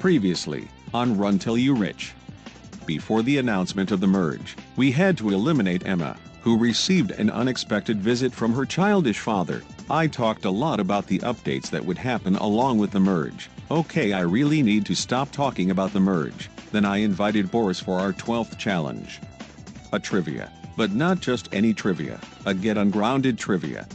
Previously, on Run Till You Rich. Before the announcement of the merge, we had to eliminate Emma, who received an unexpected visit from her childish father. I talked a lot about the updates that would happen along with the merge. Okay, I really need to stop talking about the merge. Then I invited Boris for our 12th challenge. A trivia. But not just any trivia, a Get Ungrounded trivia.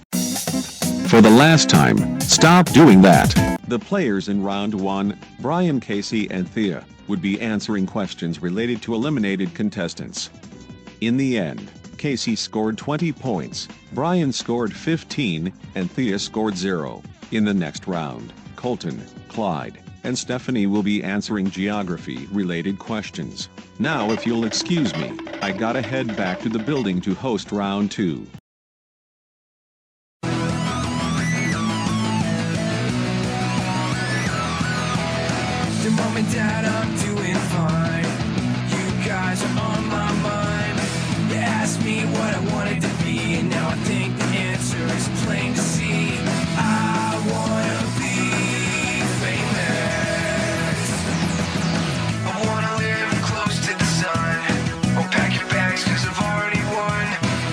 For the last time, stop doing that. The players in round 1, Brian, Casey, and Thea, would be answering questions related to eliminated contestants. In the end, Casey scored 20 points, Brian scored 15, and Thea scored 0. In the next round, Colton, Clyde, and Stephanie will be answering geography-related questions. Now if you'll excuse me, I gotta head back to the building to host round 2. Mom and Dad, I'm doing fine. You guys are on my mind. You asked me what I wanted to be, and now I think the answer is plain to see. I wanna be famous. I wanna live close to the sun. Oh, pack your bags, cause I've already won.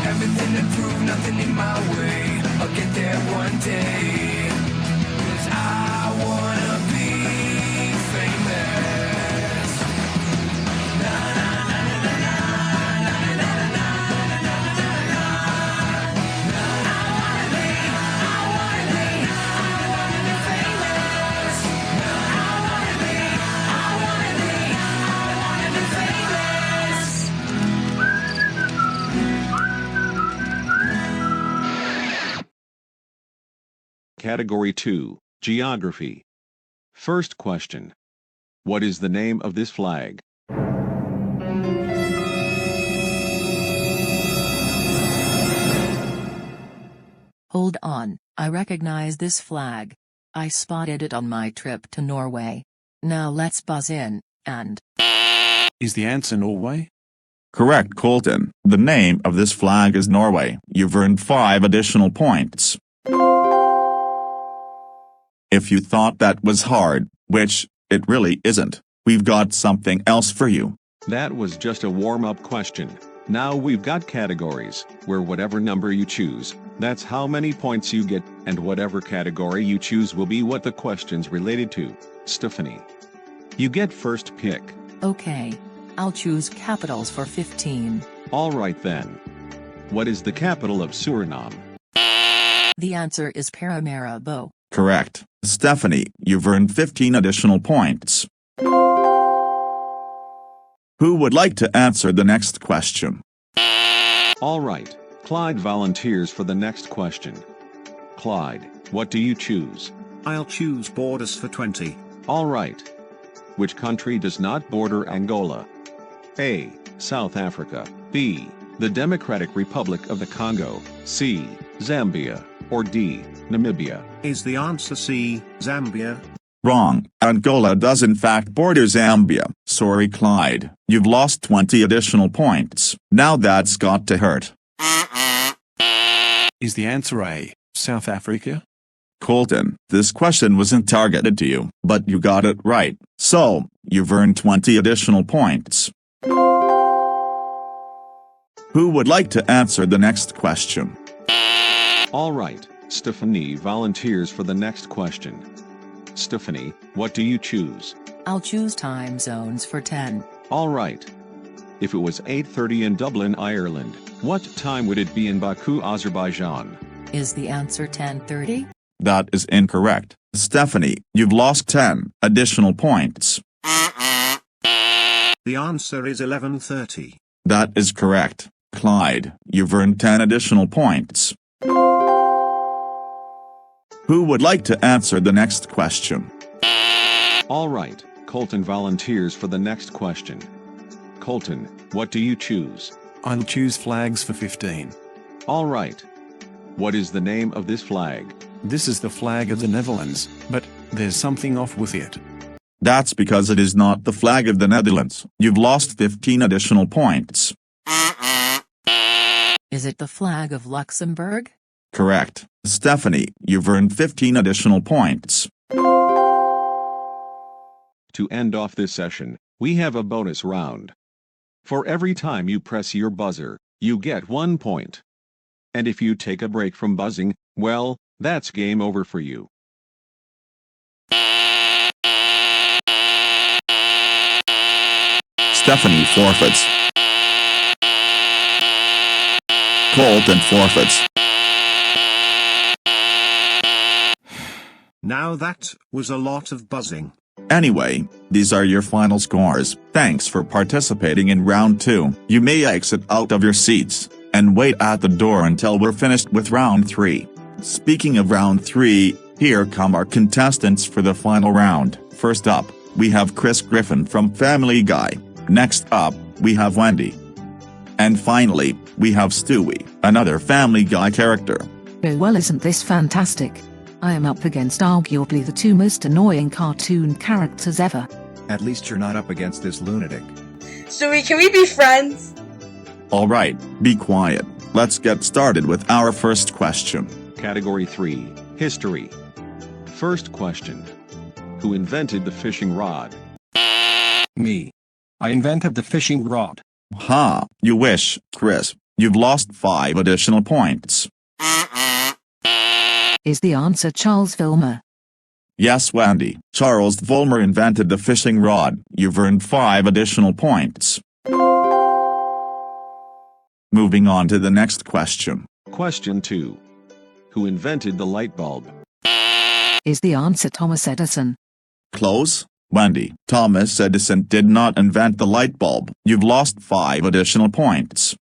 Everything to prove, nothing in my way. I'll get there one day. Cause I wanna be famous. Na na na na na na na na na na na. I wanna be famous. I wanna be famous. Category 2, Geography. First question. What is the name of this flag? Hold on, I recognize this flag. I spotted it on my trip to Norway. Now let's buzz in, and... Is the answer Norway? Correct, Colton. The name of this flag is Norway. You've earned 5 additional points. If you thought that was hard, which it really isn't, we've got something else for you. That was just a warm-up question. Now we've got categories, where whatever number you choose, that's how many points you get, and whatever category you choose will be what the question's related to. Stephanie, you get first pick. Okay. I'll choose capitals for 15. Alright then. What is the capital of Suriname? The answer is Paramaribo. Correct. Stephanie, you've earned 15 additional points. Who would like to answer the next question? Alright, Clyde volunteers for the next question. Clyde, what do you choose? I'll choose borders for 20. Alright. Which country does not border Angola? A. South Africa. B. The Democratic Republic of the Congo. C. Zambia. Or D. Namibia. Is the answer C, Zambia? Wrong. Angola does in fact border Zambia. Sorry, Clyde. You've lost 20 additional points. Now that's got to hurt. Is the answer A, South Africa? Colton, this question wasn't targeted to you, but you got it right. So, you've earned 20 additional points. Who would like to answer the next question? Alright, Stephanie volunteers for the next question. Stephanie, what do you choose? I'll choose time zones for 10. Alright. If it was 8:30 in Dublin, Ireland, what time would it be in Baku, Azerbaijan? Is the answer 10:30? That is incorrect. Stephanie, you've lost 10 additional points. The answer is 11:30. That is correct. Clyde, you've earned 10 additional points. Who would like to answer the next question? Alright, Colton volunteers for the next question. Colton, what do you choose? I'll choose flags for 15. Alright. What is the name of this flag? This is the flag of the Netherlands, but there's something off with it. That's because it is not the flag of the Netherlands. You've lost 15 additional points. Is it the flag of Luxembourg? Correct. Stephanie, you've earned 15 additional points. To end off this session, we have a bonus round. For every time you press your buzzer, you get 1 point. And if you take a break from buzzing, well, that's game over for you. Stephanie forfeits. Colton forfeits. Now that was a lot of buzzing. Anyway, these are your final scores. Thanks for participating in round 2. You may exit out of your seats and wait at the door until we're finished with round 3. Speaking of round 3, here come our contestants for the final round. First up, we have Chris Griffin from Family Guy. Next up, we have Wendy. And finally, we have Stewie, another Family Guy character. Oh well, isn't this fantastic? I am up against arguably the 2 most annoying cartoon characters ever. At least you're not up against this lunatic. Stewie, can we be friends? Alright, be quiet. Let's get started with our first question. Category 3, History. First question. Who invented the fishing rod? Me. I invented the fishing rod. Ha, you wish, Chris. You've lost 5 additional points. Is the answer Charles Vilmer? Yes, Wendy. Charles Vilmer invented the fishing rod. You've earned 5 additional points. Moving on to the next question. Question 2. Who invented the light bulb? Is the answer Thomas Edison? Close, Wendy. Thomas Edison did not invent the light bulb. You've lost 5 additional points.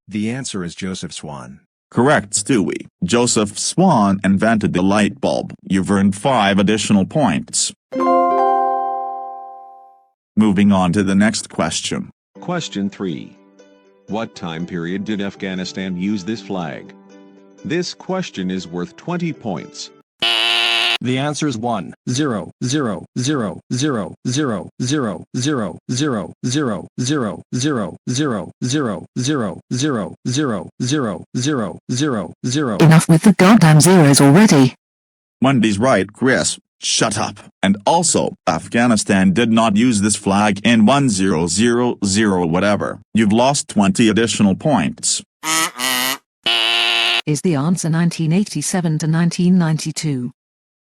The answer is Joseph Swan. Correct, Stewie. Joseph Swan invented the light bulb. You've earned 5 additional points. Moving on to the next question. Question 3. What time period did Afghanistan use this flag? This question is worth 20 points. The answer is 1, 0, 0, 0, 0, 0, 0, 0, 0, 0, 0, 0, 0, 0, 0, 0, 0, 0, 0, 0, 0. Enough with the goddamn zeros already. Wendy's right, Chris. Shut up. And also, Afghanistan did not use this flag in 1000 whatever. You've lost 20 additional points. Is the answer 1987 to 1992?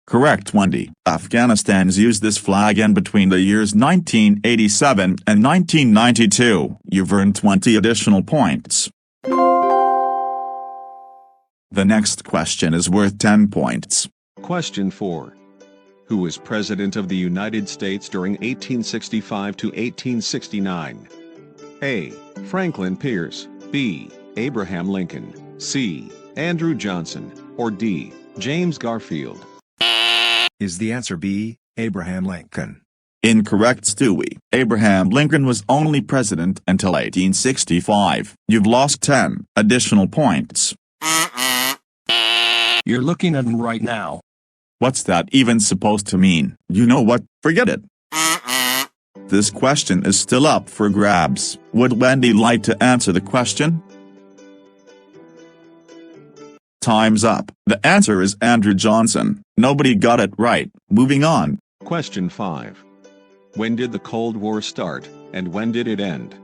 Correct, Wendy. Afghanistan's used this flag in between the years 1987 and 1992. You've earned 20 additional points. The next question is worth 10 points. Question 4. Who was President of the United States during 1865 to 1869? A. Franklin Pierce. B. Abraham Lincoln. C. Andrew Johnson. Or D. James Garfield? Is the answer B, Abraham Lincoln? Incorrect, Stewie. Abraham Lincoln was only president until 1865. You've lost 10 additional points. You're looking at him right now. What's that even supposed to mean? You know what? Forget it. This question is still up for grabs. Would Wendy like to answer the question? Time's up. The answer is Andrew Johnson. Nobody got it right. Moving on. Question 5. When did the Cold War start, and when did it end?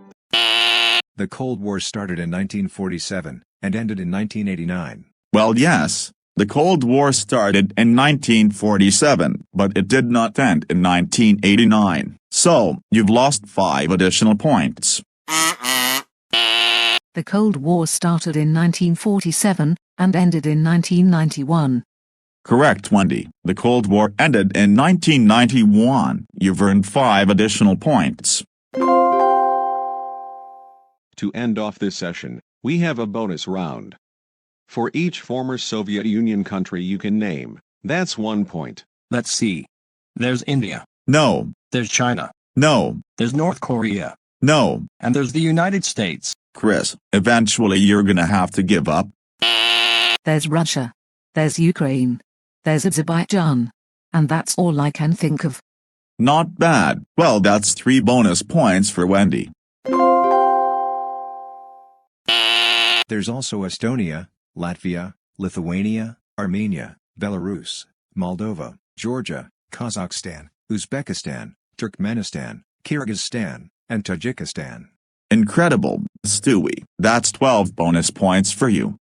The Cold War started in 1947 and ended in 1989. Well, yes. The Cold War started in 1947, but it did not end in 1989. So, you've lost 5 additional points. The Cold War started in 1947 and ended in 1991. Correct, Wendy. The Cold War ended in 1991. You've earned 5 additional points. To end off this session, we have a bonus round. For each former Soviet Union country you can name, that's 1 point. Let's see. There's India. No. There's China. No. There's North Korea. No. And there's the United States. Chris, eventually you're gonna have to give up. There's Russia. There's Ukraine. There's Azerbaijan. And that's all I can think of. Not bad. Well, that's 3 bonus points for Wendy. There's also Estonia, Latvia, Lithuania, Armenia, Belarus, Moldova, Georgia, Kazakhstan, Uzbekistan, Turkmenistan, Kyrgyzstan, and Tajikistan. Incredible, Stewie. That's 12 bonus points for you.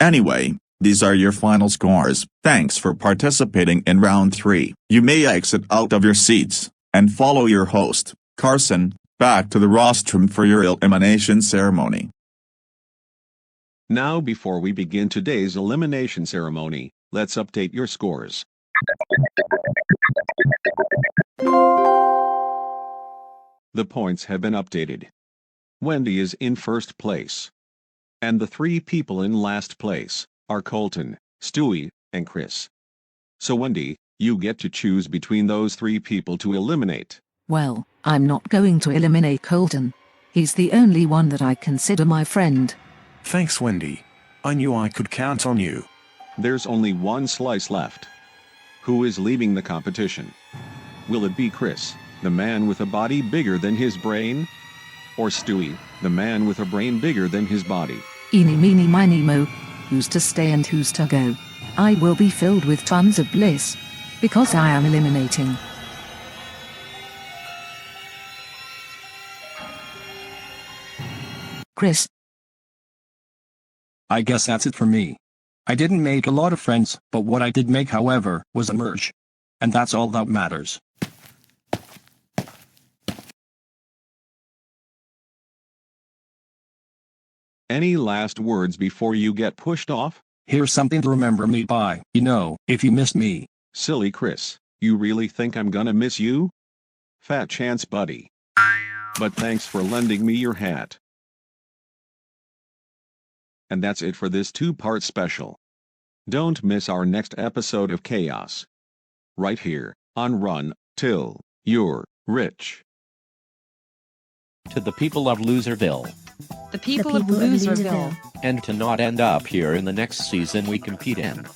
Anyway, these are your final scores. Thanks for participating in round 3. You may exit out of your seats and follow your host, Karson, back to the rostrum for your elimination ceremony. Now, before we begin today's elimination ceremony, let's update your scores. The points have been updated. Wendy is in first place. And the 3 people in last place are Colton, Stewie, and Chris. So Wendy, you get to choose between those 3 people to eliminate. Well, I'm not going to eliminate Colton. He's the only one that I consider my friend. Thanks, Wendy. I knew I could count on you. There's only one slice left. Who is leaving the competition? Will it be Chris, the man with a body bigger than his brain? Or Stewie, the man with a brain bigger than his body? Eeny meeny miny mo. Who's to stay and who's to go? I will be filled with tons of bliss. Because I am eliminating. Chris. I guess that's it for me. I didn't make a lot of friends, but what I did make, however, was a merge. And that's all that matters. Any last words before you get pushed off? Here's something to remember me by, if you missed me. Silly Chris, you really think I'm gonna miss you? Fat chance, buddy. But thanks for lending me your hat. And that's it for this 2-part special. Don't miss our next episode of Chaos. Right here, on Run Till You're Rich. To the people of Loserville. The people of Loserville. And to not end up here in the next season we compete in.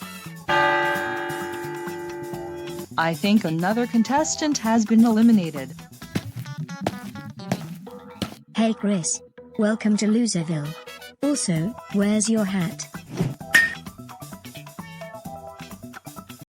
I think another contestant has been eliminated. Hey Chris. Welcome to Loserville. Also, where's your hat?